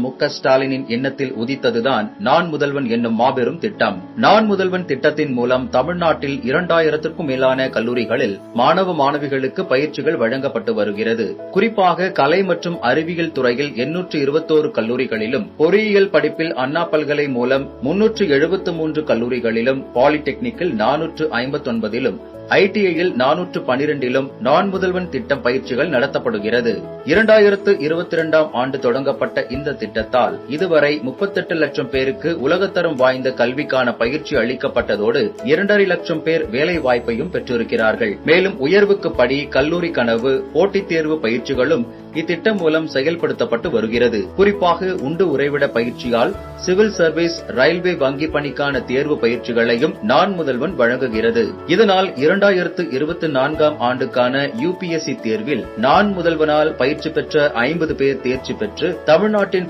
மு.க.ஸ்டாலினின் எண்ணத்தில் உதித்ததுதான் நான் முதல்வன் என்னும் மாபெரும் திட்டம். நான் முதல்வன் திட்டத்தின் மூலம் தமிழ்நாட்டில் 2000க்கும் மேலான கல்லூரிகளில் மாணவ மாணவிகளுக்கு பயிற்சிகள் வழங்கப்பட்டு வருகிறது. குறிப்பாக கலை மற்றும் அறிவியல் துறையில் 821 கல்லூரிகளிலும், பொறியியல் படிப்பில் அண்ணா பல்கலை மூலம் 373 கல்லூரிகளிலும், பாலிடெக்னிக்கில் 459லும், ITIயில் 412லும் நான் முதல்வன் திட்டம் பயிற்சிகள் நடத்தப்படுகிறது. 2022ஆம் ஆண்டு தொடங்கப்பட்ட இந்த திட்டத்தால் இதுவரை 38 லட்சம் பேருக்கு உலகத்தரம் வாய்ந்த கல்விக்கான பயிற்சி அளிக்கப்பட்டதோடு 2.5 லட்சம் பேர் வேலை வாய்ப்பையும் பெற்றிருக்கிறார்கள். மேலும் உயர்வுக்கு படி, கல்லூரி கனவு, போட்டித் தேர்வு பயிற்சிகளும் இத்திட்டம் மூலம் செயல்படுத்தப்பட்டு வருகிறது. குறிப்பாக உண்டு உறைவிட பயிற்சியால் சிவில் சர்வீஸ், ரயில்வே வங்கி பணிக்கான தேர்வு பயிற்சிகளையும் நான் முதல்வன் வழங்குகிறது. இதனால் 2024ஆம் ஆண்டுக்கான UPSC தேர்வில் நான் முதல்வனால் பயிற்சி பெற்ற 50 பேர் தேர்ச்சி பெற்று தமிழ்நாட்டின்